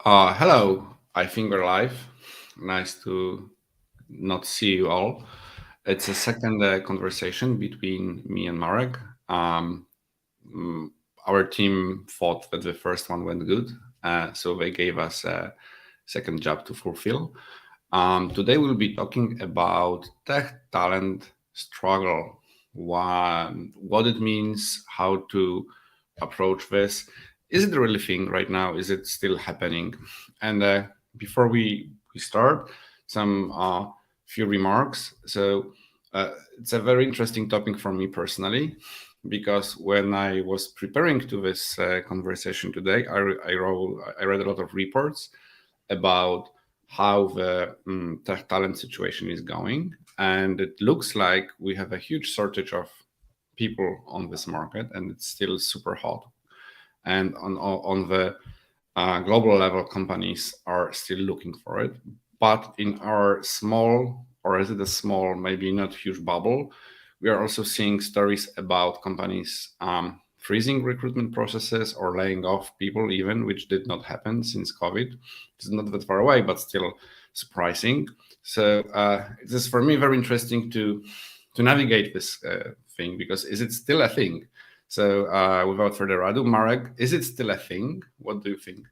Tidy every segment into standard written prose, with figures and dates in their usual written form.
Hello, I think we're live. Nice to not see you all. It's a second conversation between me and Marek. Mm, our team thought that the first one went good, so they gave us a second job to fulfill. Today we'll be talking about tech talent struggle, what it means, how to approach this. Is it a really thing right now? Is it still happening? And before we start, some few remarks. So it's a very interesting topic for me personally, because when I was preparing to this conversation today, I read a lot of reports about how the tech talent situation is going, and it looks like we have a huge shortage of people on this market, and it's still super hot. And on the global level, companies are still looking for it. But in our small, or is it a small, maybe not huge bubble, we are also seeing stories about companies freezing recruitment processes or laying off people, even, which did not happen since COVID. It's not that far away, but still surprising. So it is for me very interesting to navigate this thing, because is it still a thing? So without further ado, Marek, is it still a thing? What do you think?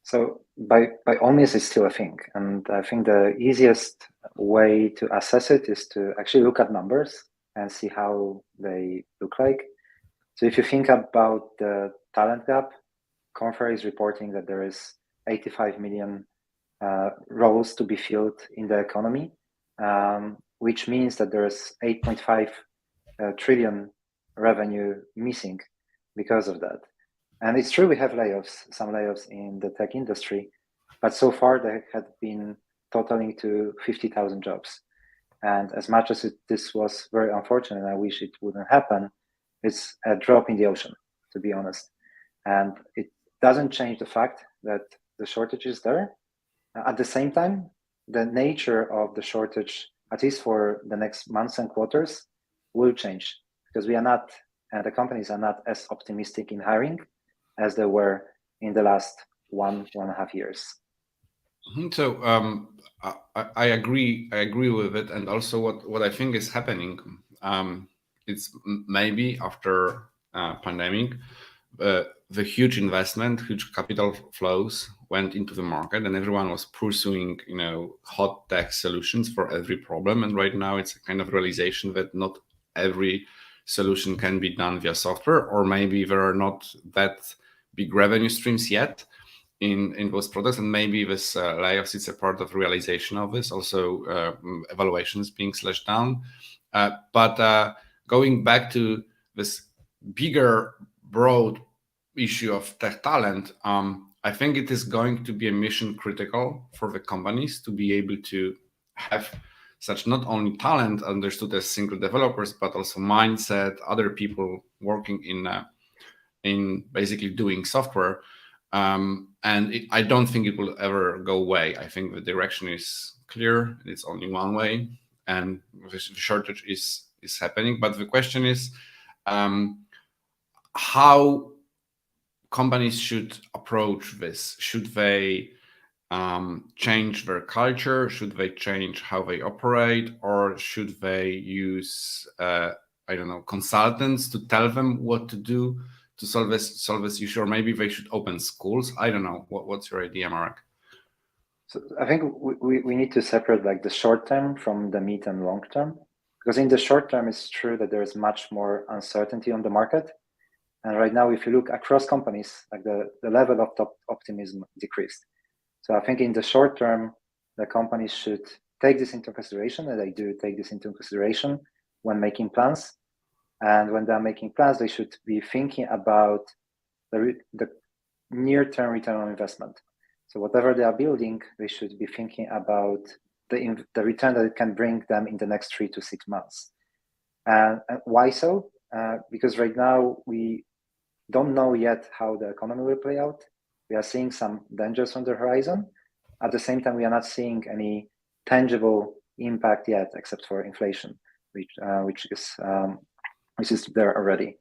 So by all means, it's still a thing, and I think the easiest way to assess it is to actually look at numbers and see how they look like. So if you think about the talent gap, Confra is reporting that there is 85 million roles to be filled in the economy, which means that there is 8.5 trillion revenue missing because of that. And it's true we have some layoffs in the tech industry, but so far they had been totaling to 50,000 jobs. And as much as this was very unfortunate, I wish it wouldn't happen, it's a drop in the ocean, to be honest. And it doesn't change the fact that the shortage is there. At the same time, the nature of the shortage, at least for the next months and quarters, will change, because we are not, and the companies are not as optimistic in hiring as they were in the last 1.5 years. So I agree. I agree with it, and also what I think is happening. It's maybe after pandemic, the huge investment, huge capital flows went into the market, and everyone was pursuing, hot tech solutions for every problem. And right now, it's a kind of realization that not every solution can be done via software, or maybe there are not that big revenue streams yet in those products, and maybe this layoffs is a part of realization of this. Also, evaluations being slashed down. But going back to this bigger, broad issue of tech talent, I think it is going to be a mission critical for the companies to be able to have such not only talent understood as single developers, but also mindset, other people working in basically doing software. I don't think it will ever go away. I think the direction is clear. It's only one way, and the shortage is happening. But the question is, how companies should approach this. Should they change their culture? Should they change how they operate, or should they use consultants to tell them what to do to solve this issue? Or maybe they should open schools. I don't know. What's your idea, Marek? So I think we need to separate like the short term from the mid and long term, because in the short term, it's true that there is much more uncertainty on the market. And right now, if you look across companies, like the level of optimism decreased. So I think in the short term, the companies should take this into consideration, and they do take this into consideration when making plans. And when they're making plans, they should be thinking about the near-term return on investment. So whatever they are building, they should be thinking about the return that it can bring them in the next 3 to 6 months. And why so? Because right now we don't know yet how the economy will play out. We are seeing some dangers on the horizon. At the same time, we are not seeing any tangible impact yet, except for inflation, which is there already.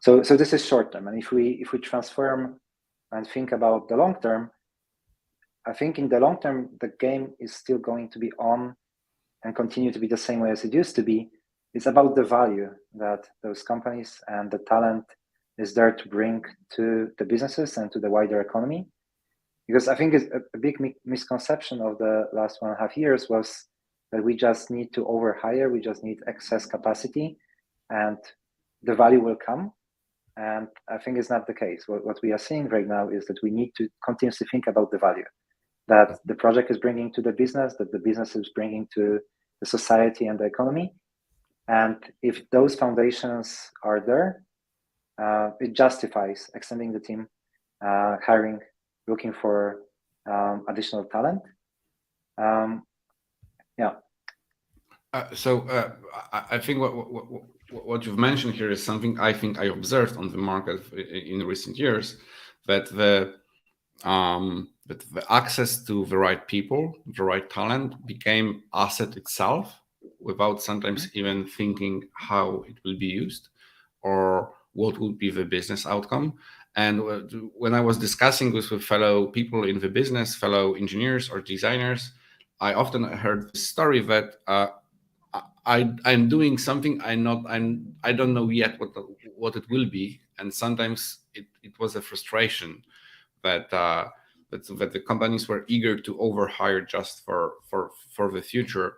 So this is short term. And if we transform and think about the long term, I think in the long term, the game is still going to be on and continue to be the same way as it used to be. It's about the value that those companies and the talent is there to bring to the businesses and to the wider economy. Because I think it's a big misconception of the last 1.5 years was that we just need to overhire, we just need excess capacity, and the value will come. And I think it's not the case. What we are seeing right now is that we need to continuously think about the value that the project is bringing to the business, that the business is bringing to the society and the economy. And if those foundations are there, it justifies extending the team, hiring, looking for additional talent. Yeah. I think what you've mentioned here is something I think I observed on the market in recent years, that the access to the right people, the right talent became asset itself, without sometimes even thinking how it will be used or what will be the business outcome. And when I was discussing this with fellow people in the business, fellow engineers or designers, I often heard the story that I'm doing something I don't know yet what it will be, and sometimes it was a frustration that the companies were eager to overhire just for the future.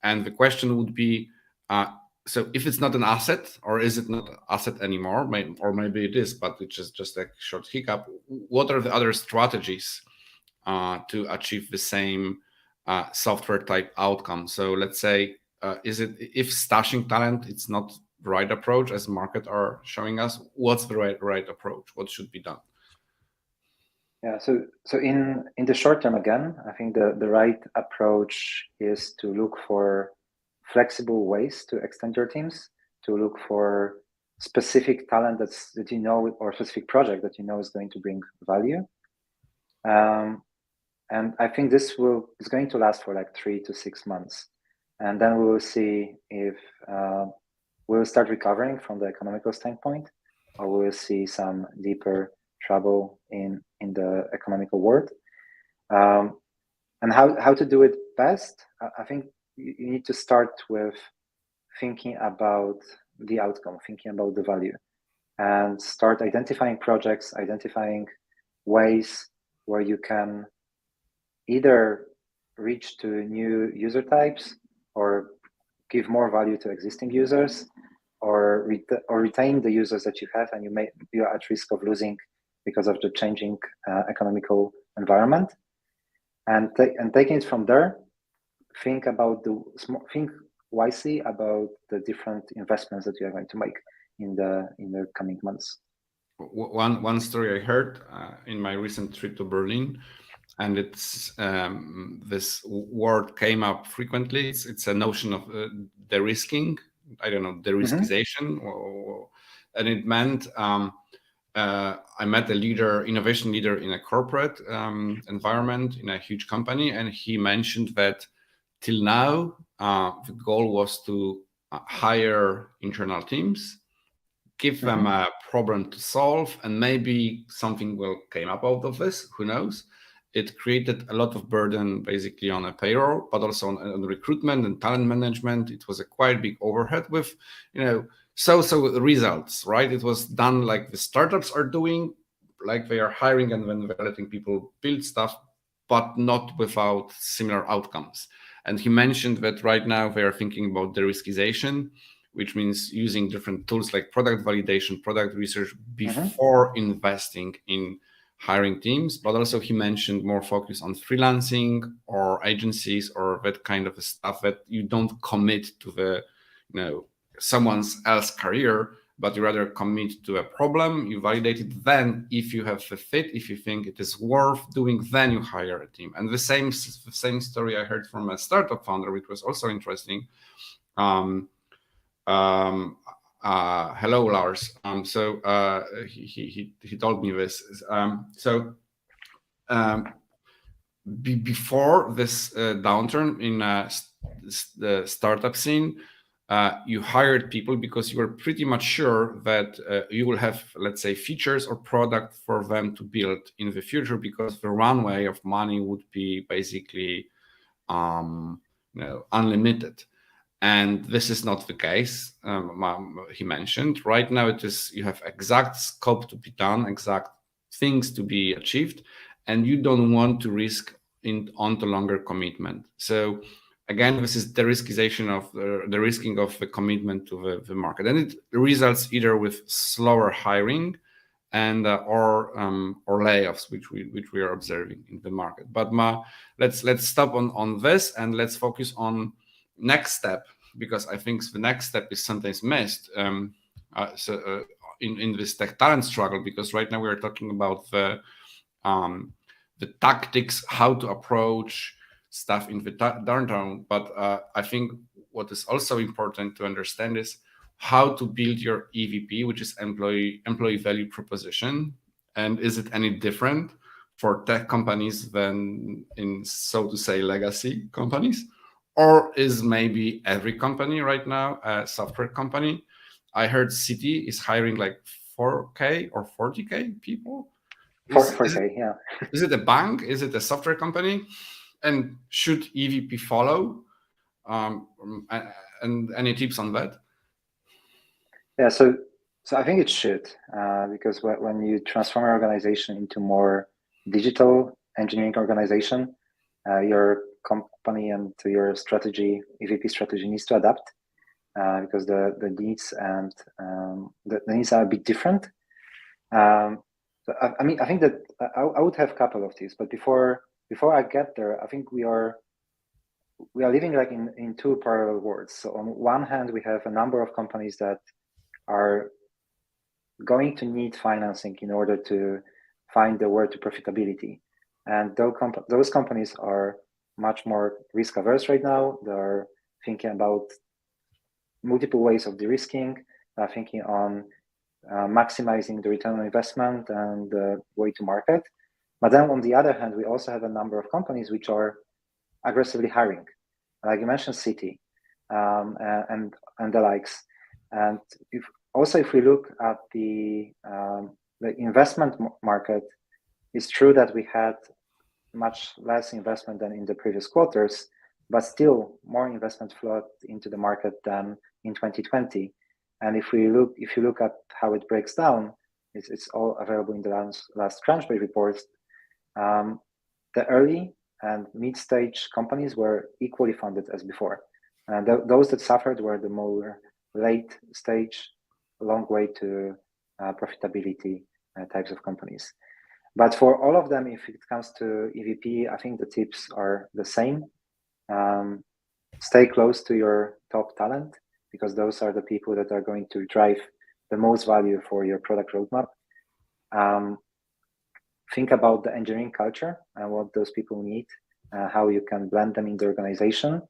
And the question would be, so if it's not an asset, or is it not an asset anymore, or maybe it is, but it's just a short hiccup, what are the other strategies to achieve the same software type outcome? So let's say, is it, if stashing talent it's not the right approach, as market are showing us, what's the right approach? What should be done? Yeah, so in the short term, again, I think the right approach is to look for flexible ways to extend your teams, to look for specific talent that you know, or specific project that you know is going to bring value. And I think this is going to last for like 3 to 6 months. And then we will see if we'll start recovering from the economical standpoint, or we will see some deeper trouble in the economical world. And how to do it best? I think you need to start with thinking about the outcome, thinking about the value, and start identifying projects, identifying ways where you can either reach to new user types, or give more value to existing users, or retain the users that you have and you are at risk of losing because of the changing economical environment. And taking it from there, think wisely about the different investments that you are going to make in the coming months. One story I heard in my recent trip to Berlin, and it's this word came up frequently. It's a notion of de-risking. I don't know, de-riskization, and it meant I met a innovation leader in a corporate environment in a huge company, and he mentioned that till now the goal was to hire internal teams, give them a problem to solve, and maybe something will come up out of this. Who knows? It created a lot of burden basically on a payroll, but also on recruitment and talent management. It was a quite big overhead with, so results, right? It was done like the startups are doing, like they are hiring and then they're letting people build stuff, but not without similar outcomes. And he mentioned that right now they are thinking about de-riskization, which means using different tools like product validation, product research before investing in hiring teams. But also he mentioned more focus on freelancing or agencies or that kind of stuff, that you don't commit to the someone else's career, but you rather commit to a problem, you validate it, then if you have the fit, if you think it is worth doing, then you hire a team. And the same story I heard from a startup founder, which was also interesting. Hello, Lars. He told me this. Before this downturn in the startup scene, you hired people because you were pretty much sure that you will have, let's say, features or product for them to build in the future, because the runway of money would be basically unlimited. And this is not the case. He mentioned right now it is, you have exact scope to be done, exact things to be achieved, and you don't want to risk onto longer commitment. So again, this is the riskization of the risking of the commitment to the market, and it results either with slower hiring and or layoffs, which we are observing in the market. But let's stop on this, and let's focus on next step, because I think the next step is sometimes missed in this tech talent struggle, because right now we are talking about the tactics, how to approach stuff in the downtown. But I think what is also important to understand is how to build your EVP, which is employee value proposition. And is it any different for tech companies than in, so to say, legacy companies? Or is maybe every company right now a software company? I heard City is hiring like 4K or 40K people. 4K, yeah. Is it a bank? Is it a software company? And should EVP follow? And any tips on that? Yeah, so I think it should, because when you transform an organization into more digital engineering organization, your company and to your strategy, EVP strategy, needs to adapt, because the needs and the needs are a bit different. So I mean, I think that I would have a couple of these, but before I get there, I think we are living like in two parallel worlds. So on one hand, we have a number of companies that are going to need financing in order to find the way to profitability. And those companies are much more risk averse right now. They're thinking about multiple ways of de-risking, thinking on maximizing the return on investment and the way to market. But then on the other hand, we also have a number of companies which are aggressively hiring, like you mentioned, City and the likes. And if we look at the investment market, it's true that we had much less investment than in the previous quarters, but still more investment flowed into the market than in 2020. And if you look at how it breaks down, it's all available in the last Crunchbase reports. The early and mid-stage companies were equally funded as before. And those that suffered were the more late stage, long way to profitability types of companies. But for all of them, if it comes to EVP, I think the tips are the same. Stay close to your top talent, because those are the people that are going to drive the most value for your product roadmap. Think about the engineering culture and what those people need, how you can blend them in the organization.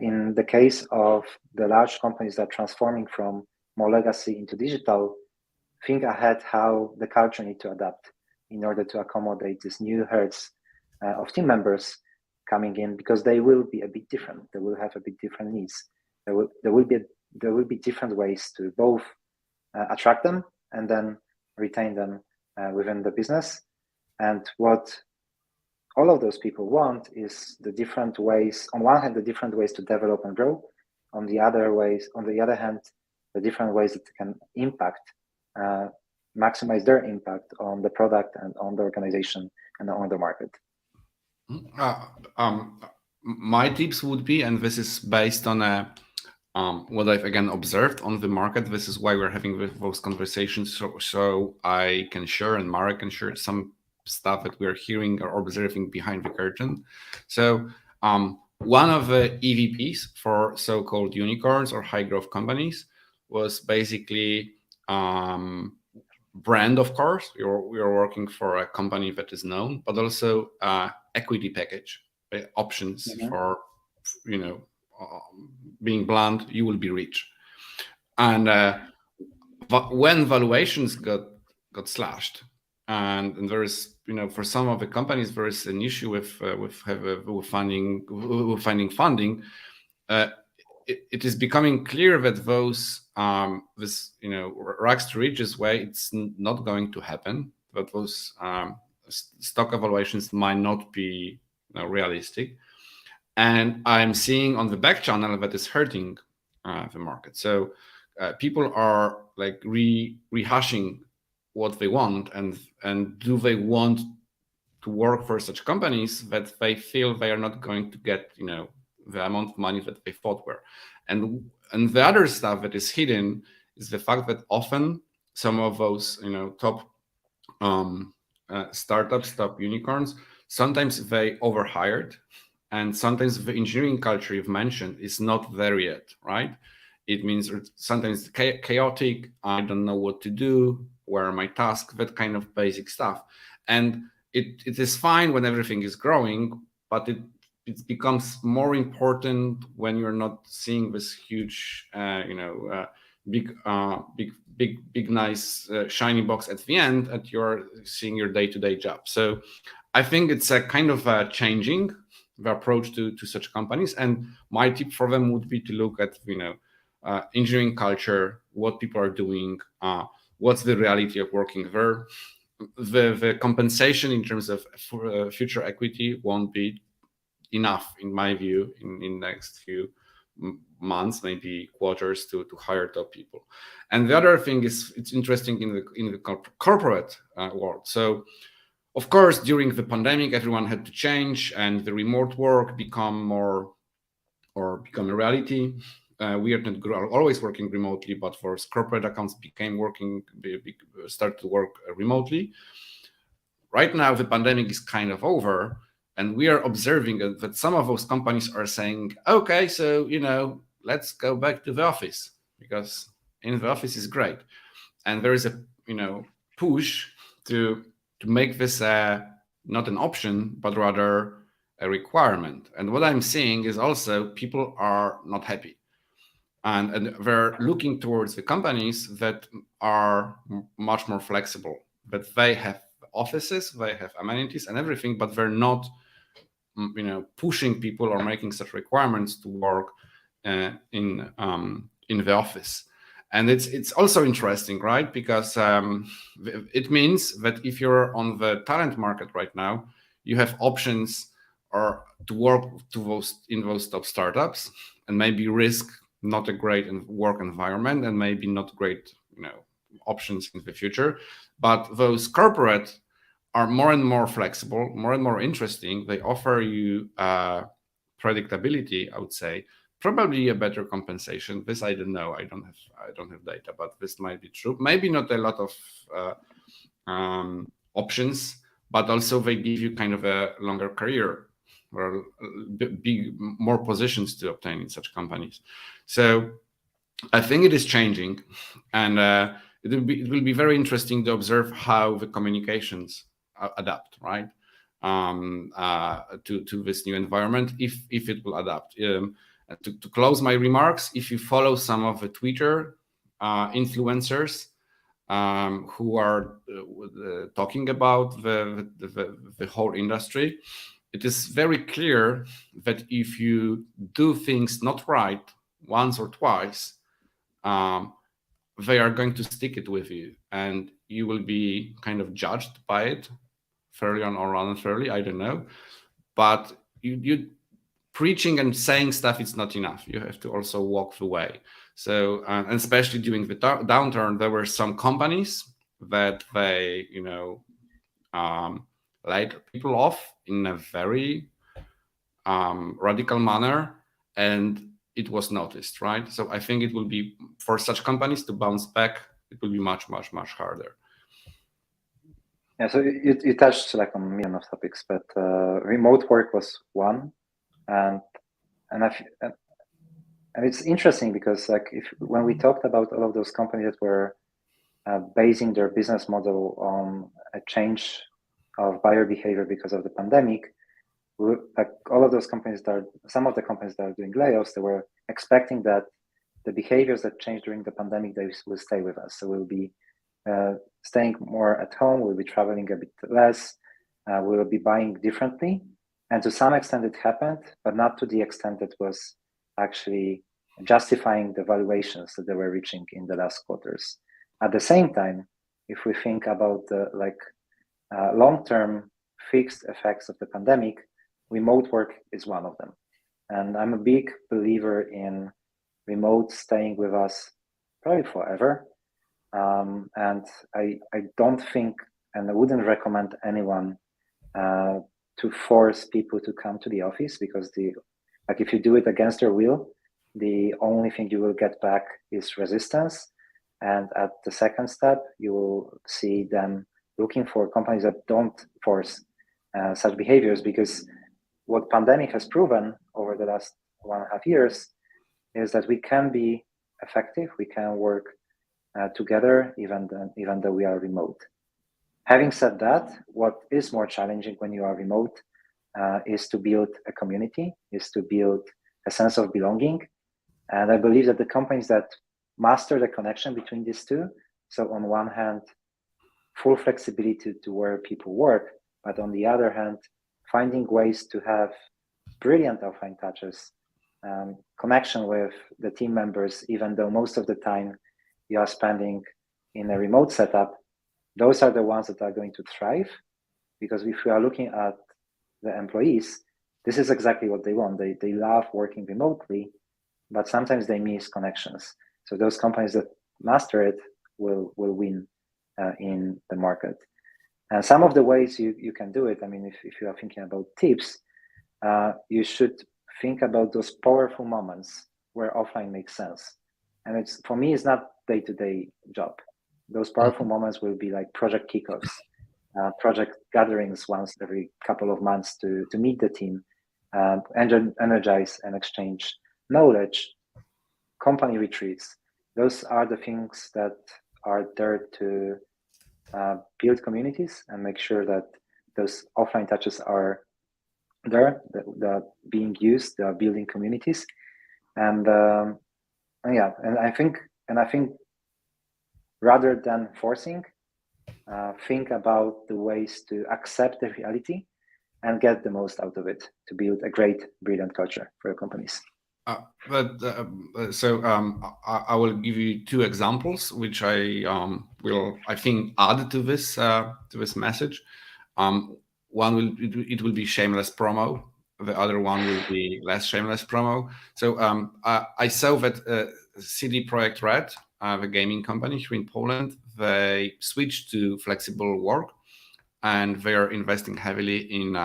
In the case of the large companies that are transforming from more legacy into digital, think ahead how the culture needs to adapt in order to accommodate these new herds of team members coming in, because they will be a bit different. They will have a bit different needs. There will be different ways to both attract them and then retain them within the business. And what all of those people want is the different ways. On one hand, the different ways to develop and grow. On the other hand, the different ways that can impact, maximize their impact on the product and on the organization and on the market. My tips would be, and this is based on what I've again observed on the market. This is why we're having those conversations, so I can share and Marek can share some stuff that we're hearing or observing behind the curtain. So one of the EVPs for so-called unicorns or high growth companies was basically brand, of course. We are working for a company that is known, but also equity package options for, being blunt, you will be rich. And when valuations got slashed, and there is, for some of the companies there is an issue with finding funding. it is becoming clear that this rags to riches way, it's not going to happen. That those stock evaluations might not be realistic, and I'm seeing on the back channel that is hurting the market. So people are like rehashing what they want, and do they want to work for such companies that they feel they are not going to get the amount of money that they thought were. And the other stuff that is hidden is the fact that often some of those top startups, top unicorns, sometimes they overhired, and sometimes the engineering culture you've mentioned is not there yet, right? It means sometimes chaotic, I don't know what to do, where are my tasks, that kind of basic stuff. And it is fine when everything is growing, but it becomes more important when you're not seeing this huge, big, nice, shiny box at the end, and you're seeing your day-to-day job. So I think it's a kind of changing the approach to such companies. And my tip for them would be to look at, engineering culture, what people are doing, what's the reality of working there. The compensation in terms of future equity won't be enough, in my view, in next few months, maybe quarters, to hire top people. And the other thing is, it's interesting in the corporate world. So of course, during the pandemic, everyone had to change, and the remote work become a reality. We are not always working remotely, but for corporate accounts started to work remotely. Right now, the pandemic is kind of over, and we are observing that some of those companies are saying, okay, so let's go back to the office, because in the office is great. And there is a push to make this not an option, but rather a requirement. And what I'm seeing is also people are not happy, and they're looking towards the companies that are much more flexible, that they have offices, they have amenities and everything, but they're not pushing people or making such requirements to work in the office. And it's also interesting, right? Because it means that if you're on the talent market right now, you have options or to work in those top startups, and maybe risk not a great work environment, and maybe not great options in the future. But those corporate are more and more flexible, more and more interesting. They offer you predictability, I would say, probably a better compensation. This I don't know. I don't have data, but this might be true. Maybe not a lot of options, but also they give you kind of a longer career, or more positions to obtain in such companies. So I think it is changing, and it will be very interesting to observe how the communications adapt, right, to this new environment, if it will adapt. To close my remarks, if you follow some of the Twitter influencers who are talking about the whole industry, it is very clear that if you do things not right once or twice, they are going to stick it with you, and you will be kind of judged by it, fairly or unfairly, I don't know. But you preaching and saying stuff, it's not enough. You have to also walk the way. So, and especially during the downturn, there were some companies that they, laid people off in a very radical manner, and it was noticed, right? So I think it will be, for such companies to bounce back, it will be much, much, much harder. Yeah, so you touched like on a million of topics, but remote work was one, and it's interesting because like when we talked about all of those companies that were basing their business model on a change of buyer behavior because of the pandemic, like all of those companies some of the companies that are doing layoffs, they were expecting that the behaviors that changed during the pandemic, they will stay with us. So we'll be staying more at home, we'll be traveling a bit less, we'll be buying differently. And to some extent it happened, but not to the extent that was actually justifying the valuations that they were reaching in the last quarters. At the same time, if we think about the long-term fixed effects of the pandemic, remote work is one of them. And I'm a big believer in remote staying with us probably forever. And I don't think, and I wouldn't recommend anyone to force people to come to the office, because if you do it against their will, the only thing you will get back is resistance. And at the second step, you will see them looking for companies that don't force such behaviors, because what pandemic has proven over the last 1.5 years is that we can be effective, we can work together even though we are remote. Having said that, what is more challenging when you are remote is to build a community, is to build a sense of belonging. And I believe that the companies that master the connection between these two, so on one hand, full flexibility to where people work, but on the other hand, finding ways to have brilliant offline touches, connection with the team members, even though most of the time you are spending in a remote setup, those are the ones that are going to thrive. Because if we are looking at the employees, this is exactly what they want. They love working remotely, but sometimes they miss connections. So those companies that master it will win in the market. And some of the ways you can do it, I mean, if you are thinking about tips, you should think about those powerful moments where offline makes sense. And for me, it's not day-to-day job. Those powerful moments will be like project kickoffs, project gatherings once every couple of months to meet the team, energize and exchange knowledge, company retreats. Those are the things that are there to build communities and make sure that those offline touches are there, that being used, they are building communities. And I think rather than forcing, think about the ways to accept the reality and get the most out of it to build a great, brilliant culture for your companies. I will give you two examples, which I will, I think, add to this message. One will be shameless promo. The other one will be less shameless promo. So I saw that CD Projekt Red, the gaming company here in Poland, they switched to flexible work, and they are investing heavily in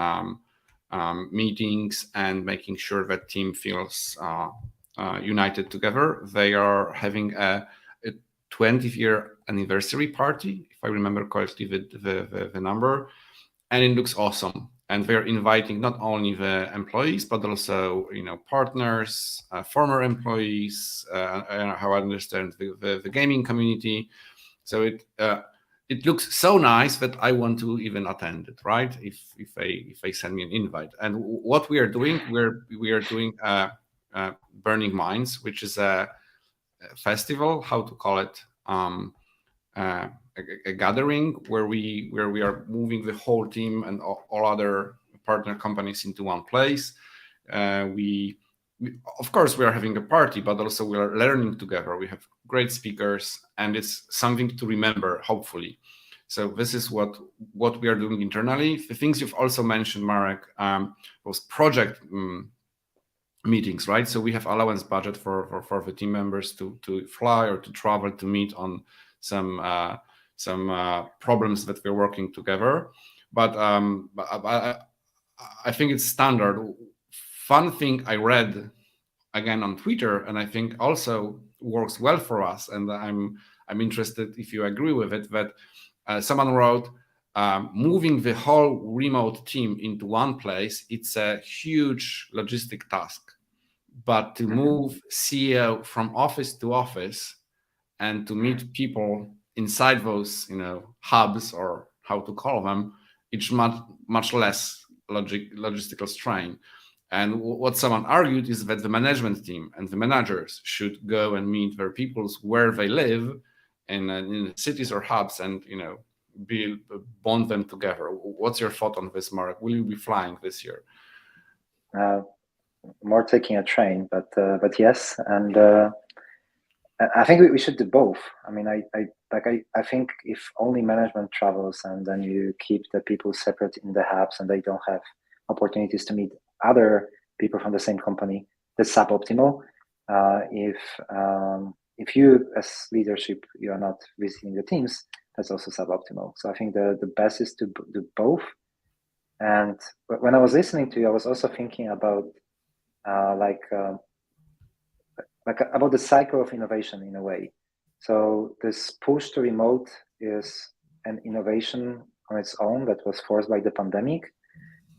meetings and making sure that team feels united together. They are having a 20th-year anniversary party, if I remember correctly the number, and it looks awesome. And they're inviting not only the employees, but also partners, former employees, how I understand the gaming community. So it looks so nice that I want to even attend it, right? If they send me an invite. And what we are doing, we are doing Burning Minds, which is a festival, how to call it, a gathering where we are moving the whole team and all other partner companies into one place. We of course we are having a party, but also we are learning together. We have great speakers, and it's something to remember, hopefully. So this is what we are doing internally. The things you've also mentioned, Marek, was project meetings, right? So we have allowance budget for the team members to fly or to travel to meet on some problems that we're working together. But I think it's standard. Fun thing I read again on Twitter, and I think also works well for us, and I'm interested if you agree with it, that someone wrote, moving the whole remote team into one place, it's a huge logistic task. But to move CEO from office to office and to meet people inside those hubs, or how to call them, it's much less logistical strain. And what someone argued is that the management team and the managers should go and meet their people where they live in cities or hubs, and bond them together. What's your thought on this, Marek? Will you be flying this year? more taking a train, but yes, and I think we should do both. I mean, I think if only management travels and then you keep the people separate in the hubs and they don't have opportunities to meet other people from the same company, that's suboptimal. If you as leadership you are not visiting the teams, that's also suboptimal. So I think the best is to do both. And when I was listening to you, I was also thinking about about the cycle of innovation in a way. So this push to remote is an innovation on its own that was forced by the pandemic.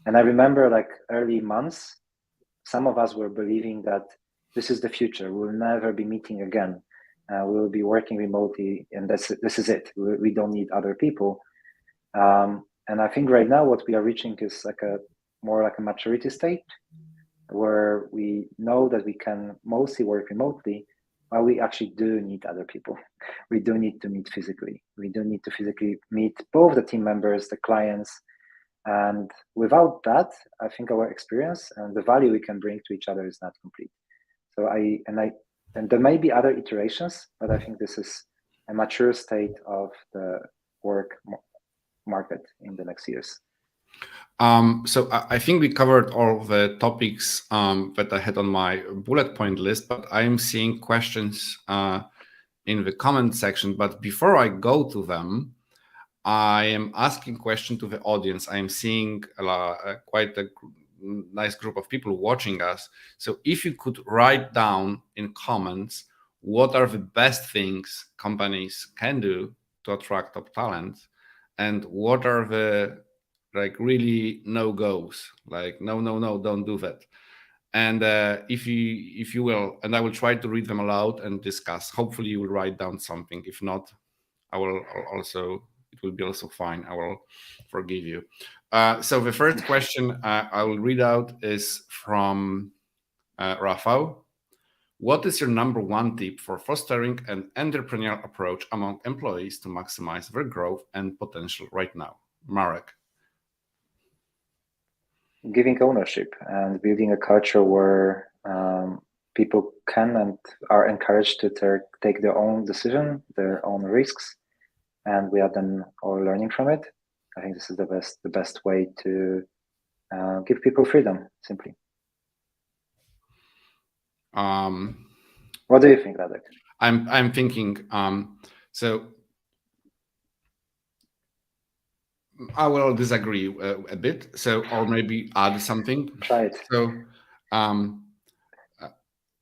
And I remember like early months, some of us were believing that this is the future. We'll never be meeting again. We'll be working remotely, and this is it. We don't need other people. And I think right now what we are reaching is more like a maturity state, where we know that we can mostly work remotely, but we actually do need other people. We do need to meet physically. We do need to physically meet both the team members, the clients, and without that, I think our experience and the value we can bring to each other is not complete. So and there may be other iterations, but I think this is a mature state of the work market in the next years. So I think we covered all the topics that I had on my bullet point list, but I'm seeing questions in the comment section. But before I go to them, I am asking question to the audience. I am seeing quite a nice group of people watching us. So if you could write down in comments, what are the best things companies can do to attract top talent, and what are the really no-goes, like no, don't do that. And if you will, and I will try to read them aloud and discuss. Hopefully you will write down something. If not, I will also, it will be also fine. I will forgive you. So the first question I will read out is from Rafał. What is your number one tip for fostering an entrepreneurial approach among employees to maximize their growth and potential right now? Marek. Giving ownership and building a culture where people can and are encouraged to take their own decision, their own risks, and we are then all learning from it. I think this is the best way to give people freedom, simply. What do you think, Radek? I'm thinking, so I will disagree a bit, so, or maybe add something. Try it. So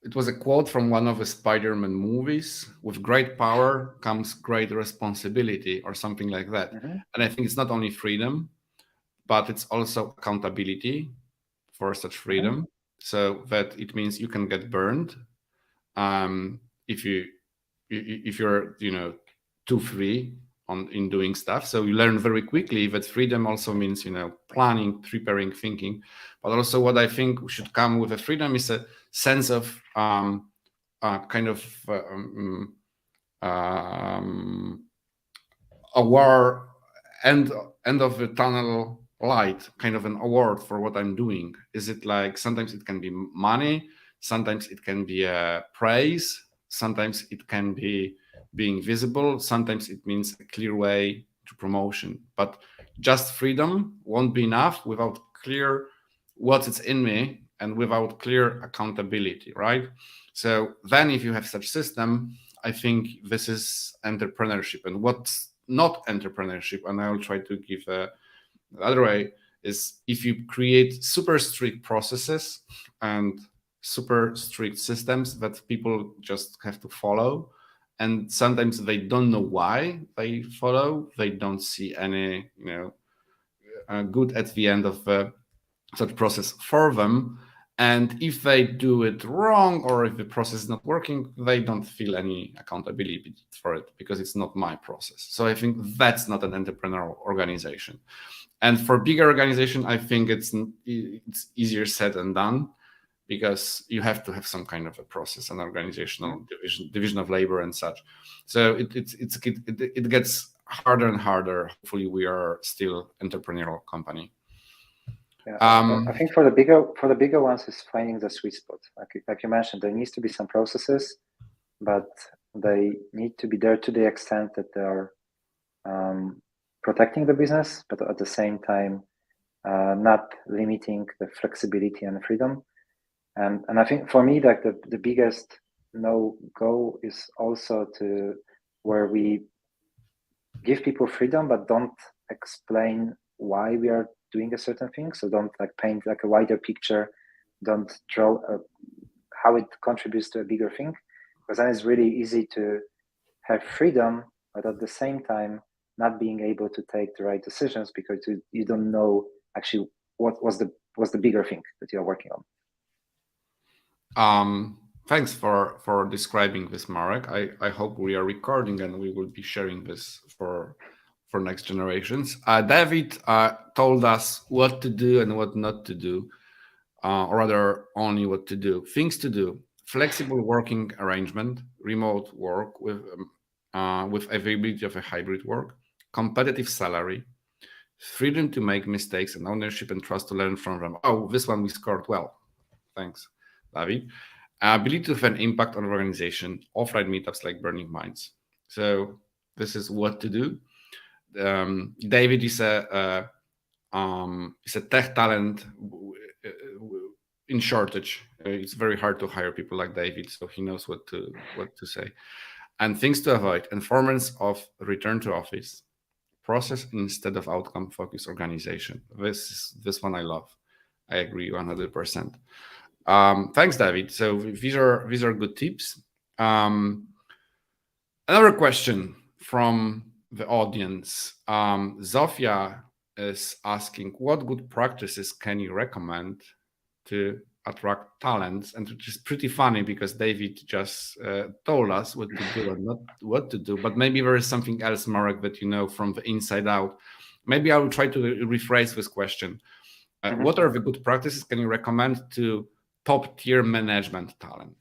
it was a quote from one of the Spider-Man movies: with great power comes great responsibility, or something like that. Mm-hmm. And I think it's not only freedom, but it's also accountability for such freedom. Mm-hmm. So that it means you can get burned if you're too free in doing stuff. So you learn very quickly that freedom also means planning, preparing, thinking. But also what I think should come with a freedom is a sense of aware end of the tunnel light, kind of an award for what I'm doing. Is it like, sometimes it can be money, sometimes it can be praise, sometimes it can be being visible, sometimes it means a clear way to promotion. But just freedom won't be enough without clear what's in me and without clear accountability, right? So then if you have such system, I think this is entrepreneurship. And what's not entrepreneurship, and I will try to give the other way, is if you create super strict processes and super strict systems that people just have to follow, and sometimes they don't know why they follow, they don't see any good at the end of such process for them. And if they do it wrong, or if the process is not working, they don't feel any accountability for it, because it's not my process. So I think that's not an entrepreneurial organization. And for bigger organization, I think it's easier said than done, because you have to have some kind of a process, an organizational division of labor and such. So it gets harder and harder. Hopefully we are still entrepreneurial company. Yeah, I think for the bigger ones is finding the sweet spot. Like you mentioned, there needs to be some processes, but they need to be there to the extent that they are protecting the business, but at the same time not limiting the flexibility and freedom. And I think for me, like the biggest no-go is also to where we give people freedom but don't explain why we are doing a certain thing. So don't like paint like a wider picture, don't draw how it contributes to a bigger thing, because then it's really easy to have freedom but at the same time not being able to take the right decisions because you don't know actually what was the bigger thing that you're working on. Thanks for describing this, Marek. I hope we are recording and we will be sharing this for next generations. David told us what to do and what not to do, or rather only what to do. Things to do: flexible working arrangement, remote work with availability of a hybrid work, competitive salary, freedom to make mistakes and ownership and trust to learn from them. Oh, this one we scored well. Thanks, David. Ability to have an impact on organization, offline meetups like Burning Minds. So this is what to do. David is a tech talent in shortage. It's very hard to hire people like David, so he knows what to say. And things to avoid: informants of return to office, process instead of outcome focused organization. This one I love. I agree 100%. Thanks, David. So these are good tips. Another question from the audience. Zofia is asking, what good practices can you recommend to attract talents? And which is pretty funny because David just told us what to do and not what to do. But maybe there is something else, Marek, that you know from the inside out. Maybe I will try to rephrase this question. What are the good practices can you recommend to top-tier management talent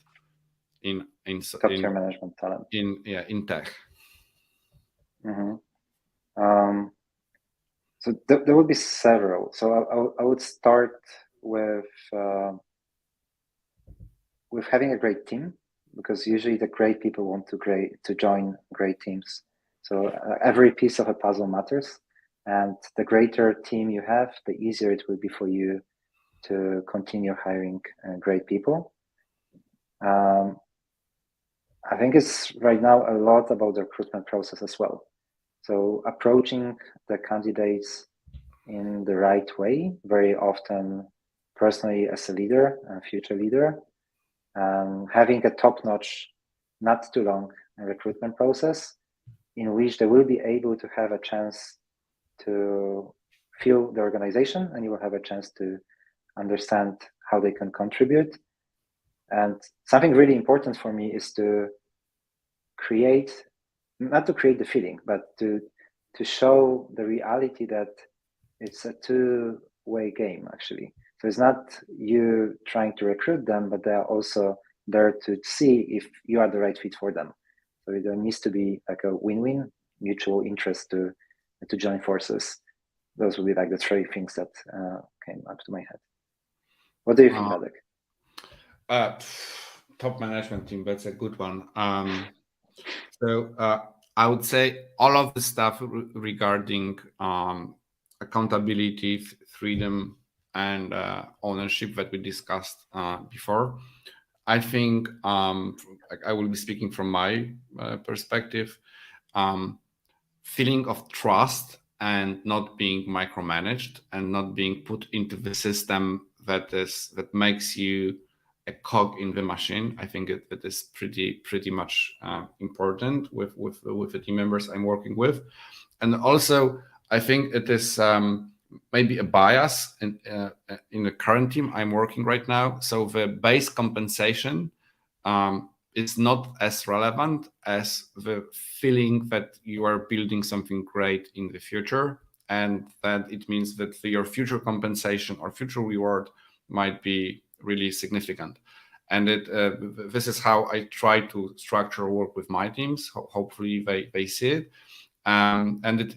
in Top-tier management talent in tech? So there would be several. So I would start with having a great team, because usually the great people want to join great teams. So every piece of a puzzle matters, and the greater team you have, the easier it will be for you to continue hiring great people. I think it's right now a lot about the recruitment process as well. So approaching the candidates in the right way, very often personally as a leader and future leader, having a top-notch, not too long recruitment process in which they will be able to have a chance to feel the organization, and you will have a chance to understand how they can contribute. And something really important for me is to not to create the feeling, but to show the reality that it's a two-way game, actually. So it's not you trying to recruit them, but they're also there to see if you are the right fit for them. So there needs to be like a win-win, mutual interest to join forces. Those would be like the three things that came up to my head. What do you think, Radek? Top management team, that's a good one. So I would say all of the stuff regarding accountability, freedom, and ownership that we discussed before. I think I will be speaking from my perspective. Feeling of trust and not being micromanaged and not being put into the system that makes you a cog in the machine. I think that is pretty much important with the team members I'm working with. And also I think it is maybe a bias in the current team I'm working right now. So the base compensation is not as relevant as the feeling that you are building something great in the future, and that it means that your future compensation or future reward might be really significant. And this is how I try to structure work with my teams. Hopefully they see it. And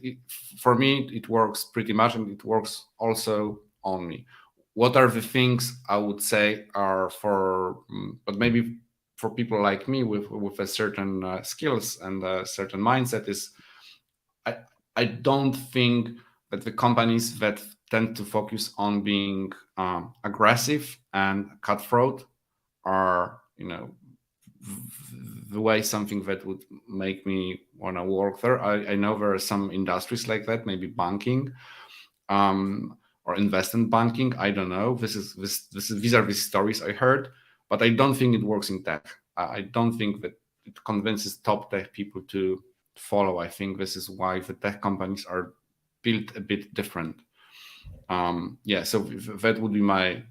for me, it works pretty much, and it works also only. What are the things I would say are for, but maybe for people like me with a certain skills and a certain mindset is, I don't think that the companies that tend to focus on being aggressive and cutthroat are, the way something that would make me want to work there. I know there are some industries like that, maybe banking, or investment banking. I don't know. These are the stories I heard, but I don't think it works in tech. I don't think that it convinces top tech people to follow. I think this is why the tech companies are built a bit different. Yeah, so that would be my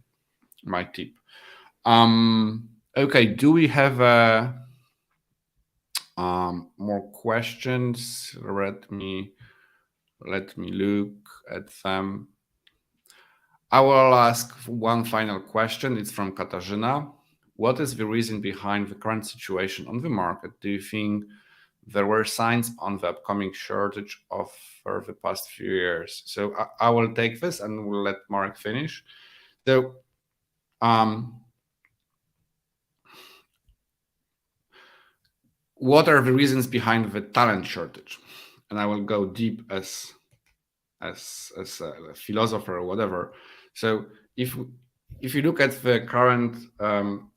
tip. Okay, do we have more questions? Let me look at them. I will ask one final question. It's from Katarzyna. What is the reason behind the current situation on the market? Do you think there were signs on the upcoming shortage for the past few years? So I will take this and we'll let Marek finish. So what are the reasons behind the talent shortage? And I will go deep as a philosopher or whatever. So if you look at the current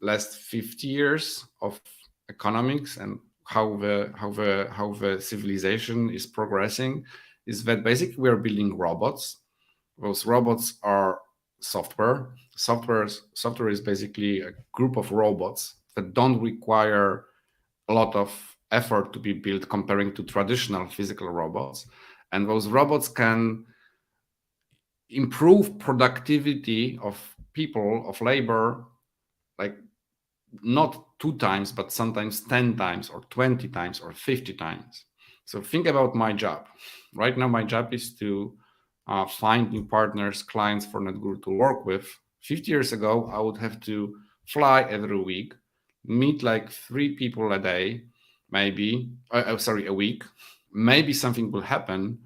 last 50 years of economics and how the civilization is progressing, is that basically we are building robots. Those robots are software. Software is basically a group of robots that don't require a lot of effort to be built comparing to traditional physical robots. And those robots can improve productivity of people, of labor, like not 2 times, but sometimes 10 times or 20 times or 50 times. So think about my job. Right now, my job is to find new partners, clients for Netguru to work with. 50 years ago, I would have to fly every week, meet like 3 people a day, maybe, a week. Maybe something will happen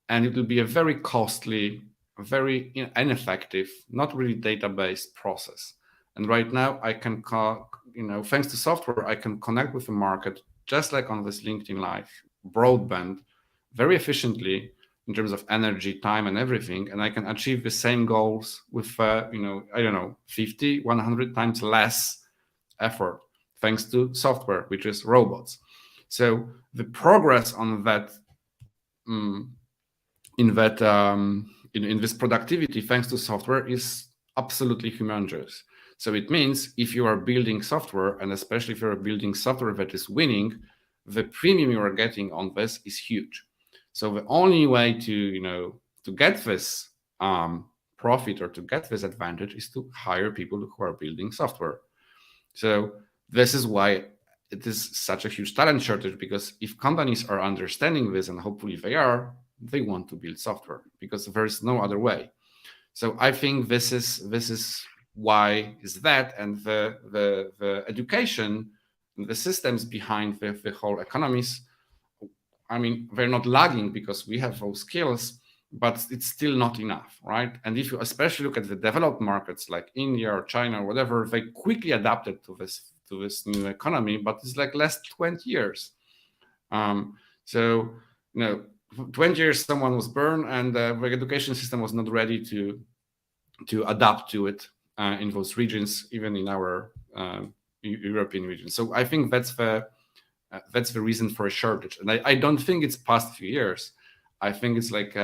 and it will be a very costly, very ineffective, not really database process. And right now I can thanks to software, I can connect with the market just like on this LinkedIn Live, broadband, very efficiently in terms of energy, time, and everything. And I can achieve the same goals with, 50, 100 times less effort, thanks to software, which is robots. So the progress on that, in this productivity, thanks to software, is absolutely humongous. So it means if you are building software, and especially if you're building software that is winning, the premium you are getting on this is huge. So the only way to get this profit or to get this advantage is to hire people who are building software. So this is why it is such a huge talent shortage, because if companies are understanding this, and hopefully they want to build software because there's no other way. So I think this is why is that, and the education, the systems behind the whole economies, I mean, they're not lagging because we have those skills, but it's still not enough, right? And if you especially look at the developed markets like India or China or whatever, they quickly adapted to this new economy, but it's like last 20 years. So 20 years someone was born and the education system was not ready to adapt to it in those regions, even in our European region. So I think that's the reason for a shortage. And I don't think it's past few years. I think it's like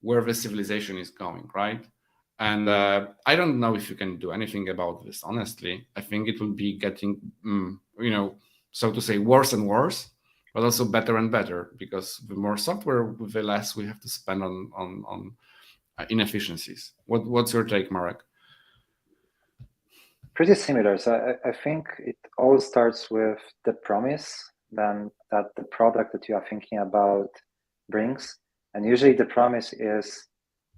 where the civilization is going, right? And I don't know if you can do anything about this, honestly. I think it will be getting, so to say, worse and worse, but also better and better, because the more software, the less we have to spend on inefficiencies. What's your take, Marek? Pretty similar. So I think it all starts with the promise then that the product that you are thinking about brings. And usually the promise is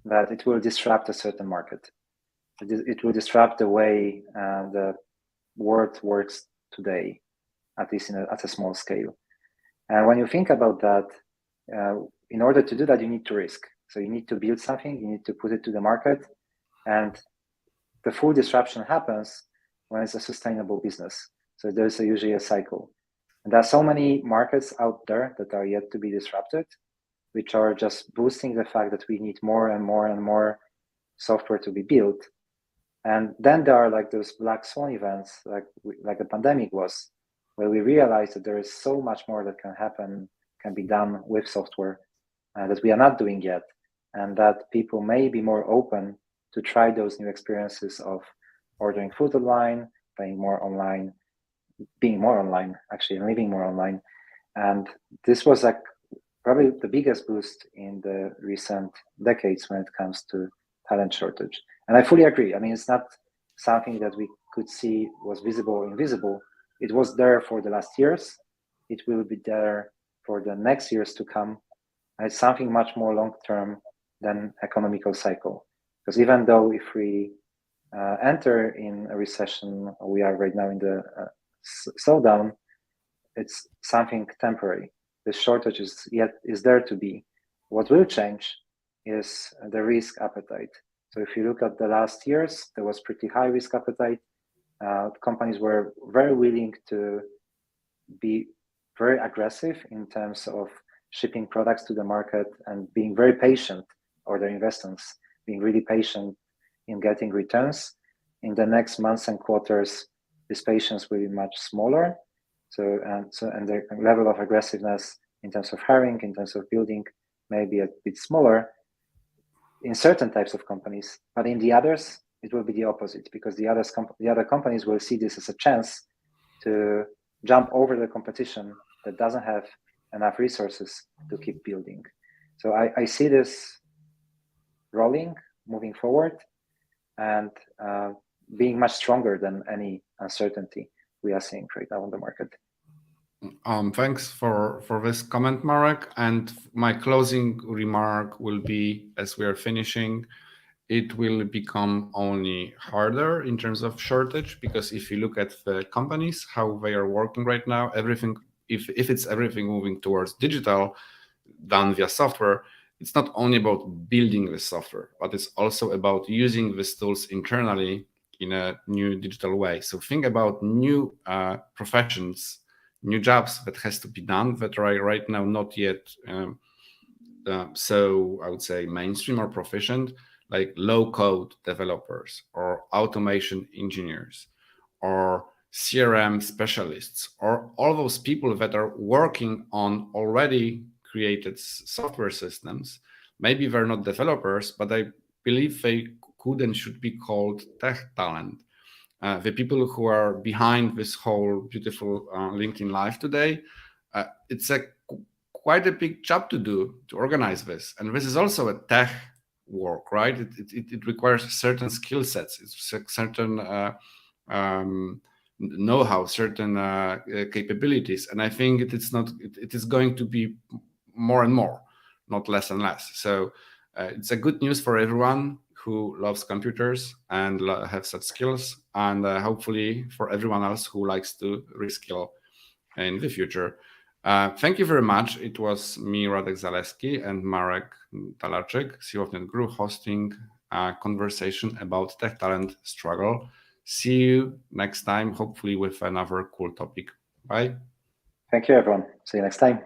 that it will disrupt a certain market. It will disrupt the way the world works today, at least at a small scale. And when you think about that, in order to do that, you need to risk. So you need to build something, you need to put it to the market, And the full disruption happens when it's a sustainable business. So there's usually a cycle. And there are so many markets out there that are yet to be disrupted, which are just boosting the fact that we need more and more and more software to be built. And then there are like those black swan events, like the pandemic was, where we realize that there is so much more that can happen, can be done with software that we are not doing yet, and that people may be more open to try those new experiences of ordering food online, paying more online, being more online, actually, and living more online. And this was like probably the biggest boost in the recent decades when it comes to talent shortage. And I fully agree. I mean, it's not something that we could see was visible or invisible. It was there for the last years. It will be there for the next years to come. And it's something much more long-term than economical cycle. Because even though if we enter in a recession, we are right now in the slowdown, it's something temporary. The shortage is there to be. What will change is the risk appetite. So if you look at the last years, there was pretty high risk appetite. Companies were very willing to be very aggressive in terms of shipping products to the market and being very patient, or their investors being really patient in getting returns. In the next months and quarters, this patience will be much smaller. And the level of aggressiveness in terms of hiring, in terms of building, may be a bit smaller in certain types of companies, but in the others, it will be the opposite, because the other companies will see this as a chance to jump over the competition that doesn't have enough resources to keep building. So I see this rolling, moving forward, and being much stronger than any uncertainty we are seeing right now on the market. Thanks for this comment, Marek. And my closing remark will be, as we are finishing, it will become only harder in terms of shortage, because if you look at the companies, how they are working right now, everything, if it's everything moving towards digital, done via software, it's not only about building the software, but it's also about using these tools internally in a new digital way. So think about new professions, new jobs that has to be done that are right now not yet so I would say mainstream or proficient, like low-code developers or automation engineers or CRM specialists, or all those people that are working on already created software systems. Maybe they're not developers, but I believe they could and should be called tech talent. The people who are behind this whole beautiful LinkedIn Live today, it's quite a big job to do, to organize this. And this is also a tech work, right? It requires certain skill sets, it's certain know-how, certain capabilities. And I think it is going to be more and more, not less and less. So it's a good news for everyone who loves computers and have such skills, and hopefully for everyone else who likes to reskill in the future. Thank you very much. It was me, Radek Zaleski, and Marek Talarczyk, CEO of Netguru, hosting a conversation about tech talent struggle. See you next time, hopefully with another cool topic. Bye. Thank you, everyone. See you next time.